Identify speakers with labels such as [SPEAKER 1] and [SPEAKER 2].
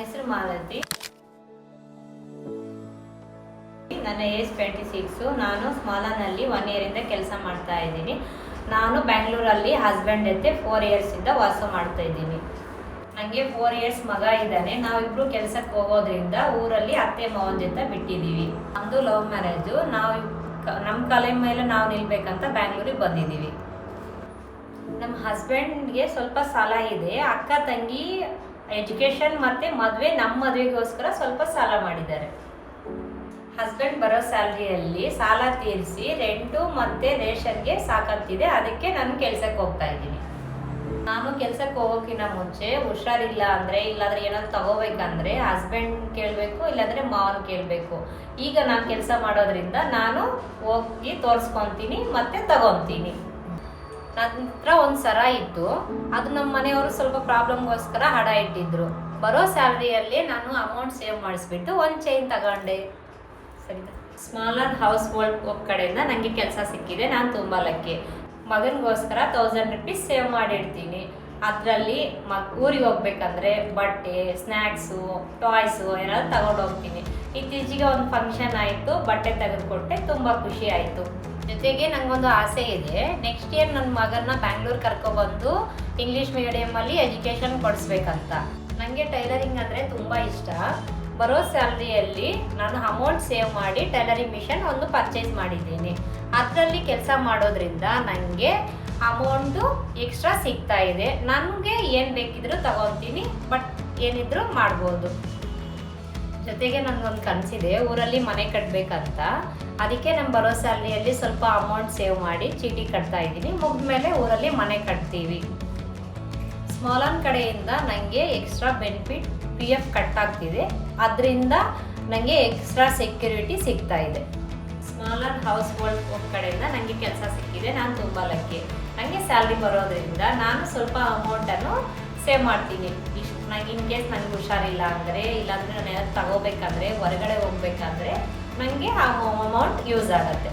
[SPEAKER 1] ಹೆಸರು ಮಾಲತಿ. ನನ್ನ ಏಜ್ 26. ನಾನು ಸ್ಮಾಲನಲ್ಲಿ 1 ಇಯರಿಂದ ಕೆಲಸ ಮಾಡ್ತಾ ಇದ್ದೀನಿ. ನಾನು ಬ್ಯಾಂಗ್ಳೂರಲ್ಲಿ ಹಸ್ಬೆಂಡ್ ಜೊತೆ 4 ಇಯರ್ಸಿಂದ ವಾಸ ಮಾಡ್ತಾ ಇದ್ದೀನಿ. ನನಗೆ 4 ಇಯರ್ಸ್ ಮಗ ಇದ್ದಾನೆ. ನಾವಿಬ್ರು ಕೆಲಸಕ್ಕೆ ಹೋಗೋದ್ರಿಂದ ಊರಲ್ಲಿ ಅತ್ತೆ ಮಾವನ ಜೊತೆ ಬಿಟ್ಟಿದ್ದೀವಿ. ನಮ್ಮದು ಲವ್ ಮ್ಯಾರೇಜು. ನಮ್ಮ ಕಾಲ ಮೇಲೆ ನಾವು ನಿಲ್ಬೇಕಂತ ಬ್ಯಾಂಗ್ಳೂರಿಗೆ ಬಂದಿದ್ದೀವಿ. ನಮ್ಮ ಹಸ್ಬೆಂಡ್ಗೆ ಸ್ವಲ್ಪ ಸಾಲ ಇದೆ. ಅಕ್ಕ ತಂಗಿ ಎಜುಕೇಷನ್ ಮತ್ತು ನಮ್ಮ ಮದುವೆಗೋಸ್ಕರ ಸ್ವಲ್ಪ ಸಾಲ ಮಾಡಿದ್ದಾರೆ. ಹಸ್ಬೆಂಡ್ ಬರೋ ಸ್ಯಾಲ್ರಿಯಲ್ಲಿ ಸಾಲ ತೀರಿಸಿ ರೆಂಟು ಮತ್ತು ರೇಷನ್ಗೆ ಸಾಕಾಗ್ತಿದೆ. ಅದಕ್ಕೆ ನಾನು ಕೆಲಸಕ್ಕೆ ಹೋಗ್ತಾ ಇದ್ದೀನಿ. ನಾನು ಕೆಲಸಕ್ಕೆ ಹೋಗೋಕ್ಕಿಂತ ಮುಂಚೆ ಹುಷಾರಿಲ್ಲ ಅಂದರೆ ಇಲ್ಲಾಂದರೆ ಏನಾದ್ರು ತಗೋಬೇಕಂದ್ರೆ ಹಸ್ಬೆಂಡ್ ಕೇಳಬೇಕು, ಇಲ್ಲಾಂದರೆ ಮಾವನ ಕೇಳಬೇಕು. ಈಗ ನಾನು ಕೆಲಸ ಮಾಡೋದ್ರಿಂದ ನಾನು ಹೋಗಿ ತೋರಿಸ್ಕೊತೀನಿ ಮತ್ತು ತಗೊತೀನಿ. ನನ್ನ ಹತ್ರ ಒಂದು ಸರ ಇತ್ತು. ಅದು ನಮ್ಮ ಮನೆಯವರು ಸ್ವಲ್ಪ ಪ್ರಾಬ್ಲಮ್ಗೋಸ್ಕರ ಹಡ ಇಟ್ಟಿದ್ರು. ಬರೋ ಸ್ಯಾಲ್ರಿಯಲ್ಲಿ ನಾನು ಅಮೌಂಟ್ ಸೇವ್ ಮಾಡಿಸ್ಬಿಟ್ಟು ಒಂದು ಚೈನ್ ತಗೊಂಡೆ. ಸರಿನಾ? ಸ್ಮಾಲರ್ ಹೌಸ್ ಹೋಲ್ಡ್ ಕಡೆಯಿಂದ ನನಗೆ ಕೆಲಸ ಸಿಕ್ಕಿದೆ. ನಾನು ತುಂಬ ಲಕ್ಕಿ. ಮಗನಿಗೋಸ್ಕರ 1000 rupees ಸೇವ್ ಮಾಡಿಡ್ತೀನಿ. ಅದರಲ್ಲಿ ಊರಿಗೆ ಹೋಗ್ಬೇಕಂದ್ರೆ ಬಟ್ಟೆ, ಸ್ನ್ಯಾಕ್ಸು, ಟಾಯ್ಸು ಏನಾದ್ರು ತಗೊಂಡು ಹೋಗ್ತೀನಿ. ಇತ್ತೀಚೆಗೆ ಒಂದು ಫಂಕ್ಷನ್ ಆಯಿತು, ಬಟ್ಟೆ ತೆಗೆದುಕೊಟ್ಟೆ, ತುಂಬ ಖುಷಿ ಆಯಿತು. ಜೊತೆಗೆ ನನಗೊಂದು ಆಸೆ ಇದೆ. ನೆಕ್ಸ್ಟ್ ಇಯರ್ ನನ್ನ ಮಗನ ಬ್ಯಾಂಗ್ಳೂರು ಕರ್ಕೊಬಂದು ಇಂಗ್ಲೀಷ್ ಮೀಡಿಯಮಲ್ಲಿ ಎಜುಕೇಷನ್ ಕೊಡಿಸ್ಬೇಕಂತ. ನನಗೆ ಟೈಲರಿಂಗ್ ಅಂದರೆ ತುಂಬ ಇಷ್ಟ. ಬರೋ ಸ್ಯಾಲ್ರಿಯಲ್ಲಿ ನಾನು ಅಮೌಂಟ್ ಸೇವ್ ಮಾಡಿ ಟೈಲರಿಂಗ್ ಮಿಷನ್ ಒಂದು ಪರ್ಚೇಸ್ ಮಾಡಿದ್ದೀನಿ. ಅದರಲ್ಲಿ ಕೆಲಸ ಮಾಡೋದ್ರಿಂದ ನನಗೆ ಅಮೌಂಟು ಎಕ್ಸ್ಟ್ರಾ ಸಿಗ್ತಾ ಇದೆ. ನನಗೆ ಏನು ಬೇಕಿದ್ರೂ ತಗೊತೀನಿ, ಬಟ್ ಏನಿದ್ರೂ ಮಾಡ್ಬೋದು. ಜೊತೆಗೆ ನನಗೊಂದು ಕನಸಿದೆ, ಊರಲ್ಲಿ ಮನೆ ಕಟ್ಟಬೇಕಂತ. ಅದಕ್ಕೆ ನಮ್ಮ ಬರೋ ಸ್ಯಾಲ್ರಿಯಲ್ಲಿ ಸ್ವಲ್ಪ ಅಮೌಂಟ್ ಸೇವ್ ಮಾಡಿ ಚೀಟಿ ಕಟ್ತಾ ಇದ್ದೀನಿ. ಮುಗಿದ್ಮೇಲೆ ಊರಲ್ಲಿ ಮನೆ ಕಟ್ತೀವಿ. ಸ್ಮಾಲನ್ ಕಡೆಯಿಂದ ನನಗೆ ಎಕ್ಸ್ಟ್ರಾ ಬೆನಿಫಿಟ್ PF ಕಟ್ಟಾಗ್ತಿದೆ. ಅದರಿಂದ ನನಗೆ ಎಕ್ಸ್ಟ್ರಾ ಸೆಕ್ಯೂರಿಟಿ ಸಿಗ್ತಾ ಇದೆ. ಸ್ಮಾಲರ್ ಹೌಸ್ ಹೋಲ್ಡ್ ಕಡೆಯಿಂದ ನನಗೆ ಕೆಲಸ ಸಿಕ್ಕಿದೆ. ನಾನು ತುಂಬ ಲಕ್ಕಿ. ನನಗೆ ಸ್ಯಾಲ್ರಿ ಬರೋದ್ರಿಂದ ನಾನು ಸ್ವಲ್ಪ ಅಮೌಂಟನ್ನು ಸೇವ್ ಮಾಡ್ತೀನಿ. ನನಗೆ ಇನ್ ಕೇಸ್ ನನಗೆ ಹುಷಾರಿಲ್ಲ ಅಂದರೆ, ಇಲ್ಲಾಂದರೆ ನಾನು ಏನಾದ್ರು ತಗೋಬೇಕಂದ್ರೆ, ಹೊರಗಡೆ ಹೋಗ್ಬೇಕಂದ್ರೆ ನನಗೆ ಆ ಅಮೌಂಟ್ ಯೂಸ್ ಆಗುತ್ತೆ.